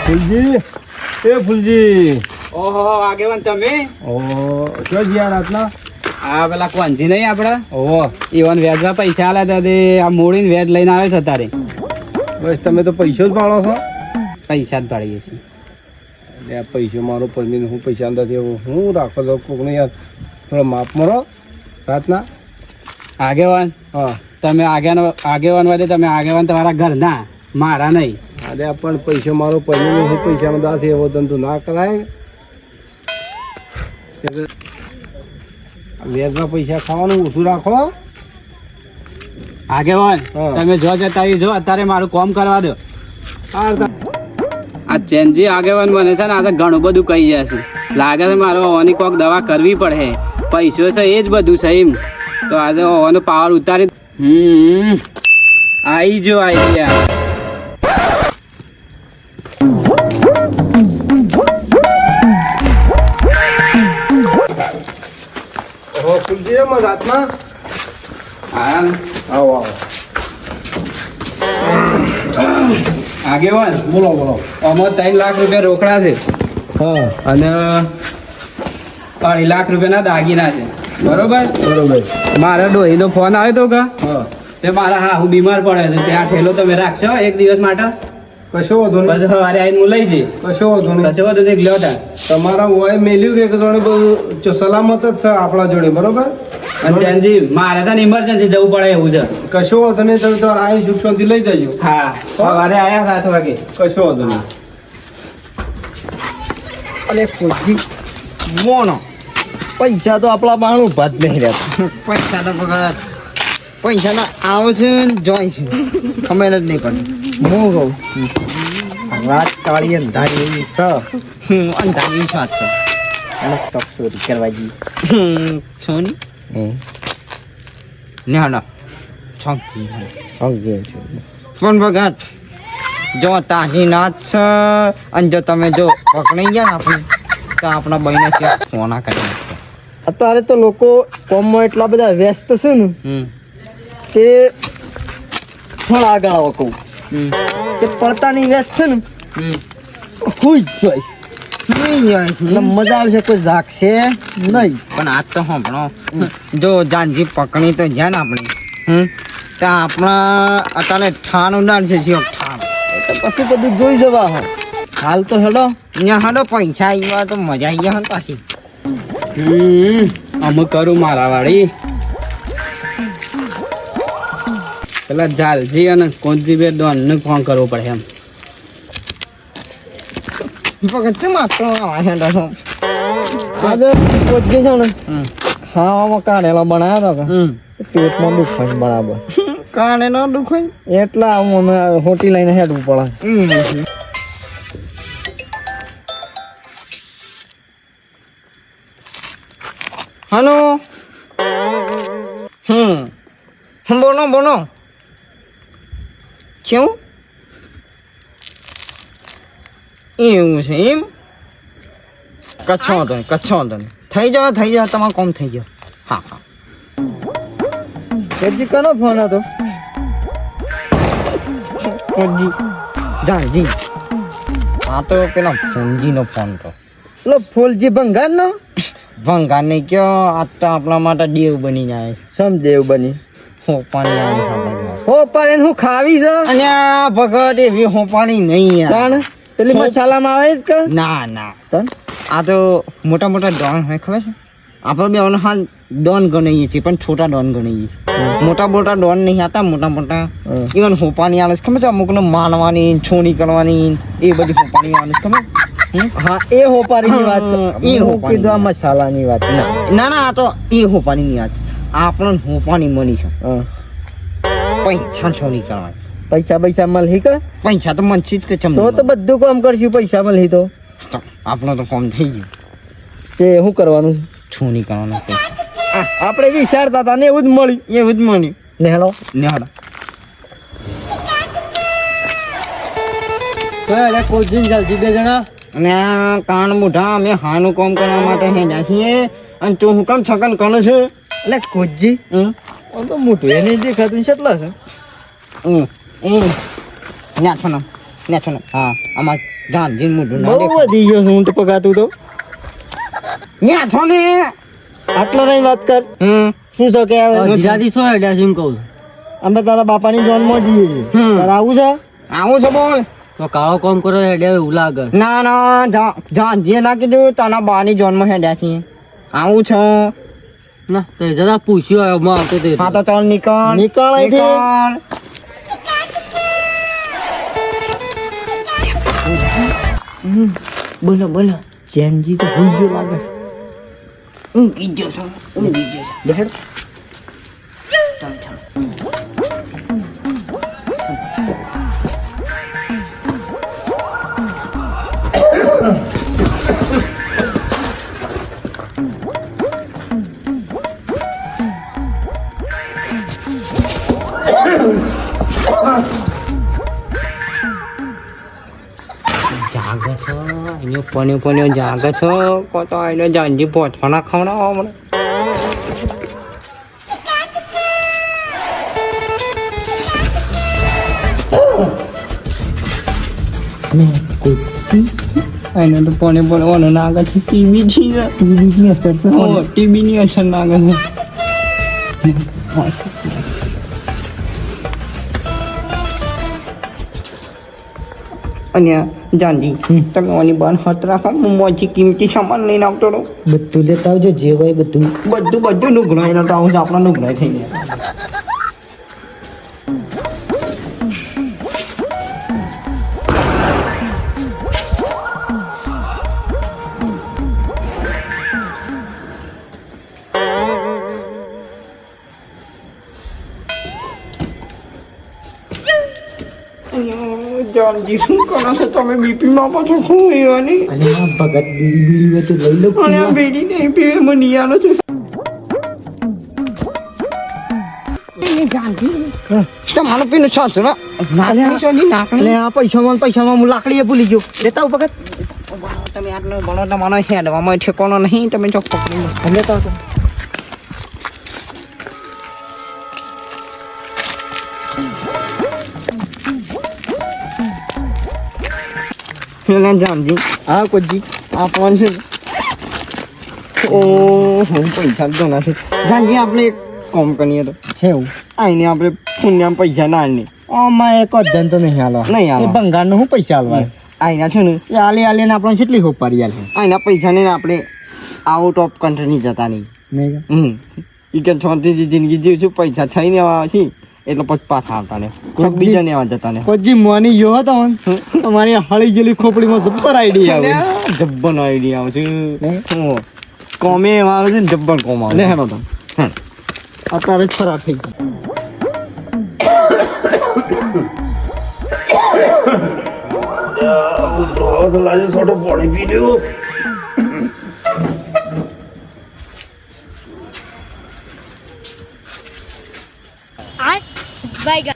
ફૂલજી એ ફૂલજી ઓહો આગેવાન તમે જો જીયા રાતના આ પેલા કોંજી નહીં આપડા ઓહો ઈવન વ્યાજમાં પૈસા આલ્યા હતા તે આ મોડીને વ્યાજ લઈને આવે છે તારે બસ તમે તો પૈસો જ પાડો છો પૈસા જ પાડીએ છીએ એટલે આ પૈસો મારો પરમીને હું પૈસા અંદરથી હું રાખો તો કોકને યાર થોડો માપ મારો રાતના આગેવાન હા તમે આગેવાન હોય તમે આગેવાન તમારા ઘરના મારા નહીં અરે પણ પૈસો મારો પરમીને હું પૈસાનો દાસ એવો ધંધો ના કરાય વ્યાજના પૈસા ખાવાનું ઓછું રાખો આગેવાન હા. તમે જો જતા જો અત્યારે મારું કામ કરવા દો હા આ ચેન્જી આગેવાન બને છે ને આજે ઘણું બધું કહી જશે લાગે છે મારો ઓની કોક દવા કરવી પડે પૈસો છે એ જ બધું છે એમ તો આજે ઓનો પાવર ઉતારી આઈ જો આઈડિયા ઓહો ફૂલજી એમ રાતના હા આવો આવો આગેવાન બોલો બોલો આમાં 3 લાખ રૂપિયા રોકડા છે હા અને 2.5 લાખ રૂપિયાના દાગીના છે બરોબર બરોબર મારા ડોહીનો ફોન આવ્યો તો કે હા તે મારા હા હું બીમાર પડે છે ત્યાં ઠેલો તમે રાખશો એક દિવસ માટે કશો વાંધો નહીં પછી સવારે આવીને હું લઈ જઈ કશો વાંધો નહીં કશો બધું એક લ્યો તા તમારા હોય મેલ્યું કે જોડે બધું સલામત જ છે આપણા જોડે બરોબર અને ચેનજી મારે છે ને ઇમરજન્સી જવું પડે એવું છે કશો વાંધો નહીં તમે તમારે આવી સુખ શાંતિ લઈ જજો હા સવારે આયા 7 વાગે કશો વાંધો નહીં અલે ફોજી મોનો પૈસા તો આપણા બાણું ભાત નહીં રહેતા પૈસા તો પગાર પૈસાના આવે છે ને જોઈ છે ખબર જ નહીં પડતી હું કહું રાત કાળી અંધારી એવી છે અંધારી સાત છે અને ચોરી કરવા જઈએ સોની ના ના સમજી સમજી પણ બગાડ જો તાજી નાચ છે અને જો તમે જો પકડાઈ ગયા ને આપણે તો આપણા બહેને છે ફોના કરી નાખશે અત્યારે તો લોકો કોમમાં એટલા બધા વ્યસ્ત છે ને તે થોડા આગળ આવો કહું કે પડતાની વ્યસ્ત છે ને હું જ જોઈશ એટલે મજા આવશે કોઈ જાગશે નહીં પણ આજ તો સાંભળો જો જાનજી પકડી તો જ્યાં ને આપણે ત્યાં આપણા અત્યારે ઠાણ ઉડાડશે જીઓ ઠાણ તો પછી બધું જોઈ જવા હો હાલ તો હેડો અહીંયા હેડો પૈસા આવ્યા તો મજા આવી ગયા પાછી અમુક કરું મારા વાળી પેલા જાલજી અને કોંજી બે ડોન ને ફોન કરવો પડે એમ પકડ છે માત્ર હેડા છો આજે પોતે છે ને ખાવામાં કાઢેલા બનાવ્યા હતા પેટમાં દુખાય બરાબર કાઢેલો દુખાય એટલા અમે હોટી લઈને હેડવું પડે હલો બોલો બોલો કેવું એવું છે એમ કચ્છો વાંધો નહીં થઈ જાવ તમારું કામ થઈ જાવ હા હા કેજી કોનો ફોન હતો જાનજી હા તો પેલા ફોનજીનો ફોન હતો પેલો ફોલજી ભંગારનો ભંગાર નહીં કયો આજ તો આપણા માટે દેવ બની જાય સમ દેવ બની હોપાની હોપાની હું ખાવી છે અને આ ભગત એવી હોપાની નહીં યાર પેલી મસાલામાં આવે જ કે ના ના આ તો મોટા મોટા ડોન હોય ખબર છે આપણે બે હાલ ડોન ગણીએ છીએ પણ છોટા ડોન ગણીએ છીએ મોટા મોટા ડોન નહીં હતા મોટા ઇવન હોપાની આવે ખબર છે અમુકને માનવાની છોડી કરવાની એ બધી હોપાની આવે ખબર હા એ હોપારીની વાત એ કીધું આ મસાલાની વાત ના ના આ તો એ હોપારીની વાત આપણને હોપાની મની છે પૈસા છોડી કરવાની પૈસા મળી કે પૈસા તો મનથી જ કે તો બધું કામ કરશું પૈસા મળી તો આપણો તો કામ થઈ ગયું તે શું કરવાનું છોની કરવાનું આપણે વિચારતા હતા ને એવું જ મળ્યું નેહડો કોચિંગ ચાલતી 2 જણા અને આ કાન મોઢા અમે હાનું કામ કરવા માટે હેડ્યા છીએ અને તું હું કામ છકન કોણ છે એટલે કોચજી તો મોટું એને દેખાતું કેટલા છે ન્યા છો ને હા અમાર જાનજી મોઢું ના બહુ દેખાય. વધી ગયો છે ઊંટ પગાતું તો ન્યા છો ને. આટલા નહીં વાત કર શું છે કે હવે ગુજરાતી શું હેડ્યા છે એમ કહું અમે તારા બાપાની જોનમાં જઈએ છીએ તારે આવું છે આવું છે બોલ. તો કાળો કોમ કરો હેડ્યા એવું લાગે ના ના જાનજીએ ના કીધું તારા બાની જોનમાં હેડ્યા છીએ. આવું છે. ના તે જરા પૂછ્યું એમાં આવતો તે હા તો ચાલ નીકળ. નીકળ અહીંથી. બોલો બોલો ચેનજી તો ભૂલ ગયો લાગે ઊંઘી ગયો છો. ઊંઘી ગયો છો. બેહેડ. જાગે છો અહીંયા પન્યો જાગે છો કોતો એને જાનજી પોચવાના ખવડાવો મને એને તો પન્યો નાગે છે ટીબી છે ટીબીની અસર છે ટીબીની અસર નાગે છે અને જાનજી તમે ઓની બાન હાથ રાખો હું મોજી કિંમતી સામાન લઈને આવતો રહું બધું લેતા આવજો જે હોય બધું બધું નુકરાઈને તો આવું છે આપણા નુકરાઈ થઈ ગયા જાનજી શું કરો છો તમે બીપી માં પાછો શું એવાની અને આ ભગત બીડી હોય તો લઈ લો અને આ બેડી નહીં પીવે મને નિયાનો છે તમારું પીનું છો છો નાકણી છો ની નાકણી. એટલે આ પૈસામાં હું લાકડીએ ભૂલી ગયો લેતા આવ ભગત તમે આટલો ભણો તમારો હેડવામાં ઠેકોનો નહીં. તમે ચોક પકડી લો. લેતા આવ પેલા જાનજી હા કોજી આપણને છે ઓ હું પૈસા તો નથી. જાનજી આપણે એક કામ કરીએ તો છે એવું આઈને આપણે પુણ્યમાં પૈસા ના આવીને આમાં એક જ જણ તો નહીં હાલવા નહીં હાલવા. એ ભંગારનો શું પૈસા હાલવા આઈના છે ને એ આલે ને આપણને કેટલી હોપ પાડી આલે આઈના પૈસા ને આપણે આઉટ ઓફ કન્ટ્રી જતા નહીં. નહીં એ કે છોટીથી જિંદગી જીવશું પૈસા થઈને આવા છીએ એટલે પછી પાછા આવતા ને કોઈક બીજાને આવા જતા ને કોજી મોની જો હતો અમારી હળી ગયેલી ખોપડીમાં જબ્બર આઈડી આવે જબ્બરનો આઈડિયા આવે છે. નહીં? હું કોમે એવા આવે છે ને જબ્બર કોમ આવે લે છે. હેનો તો અત્યારે જ ખરાબ થઈ Bye guys.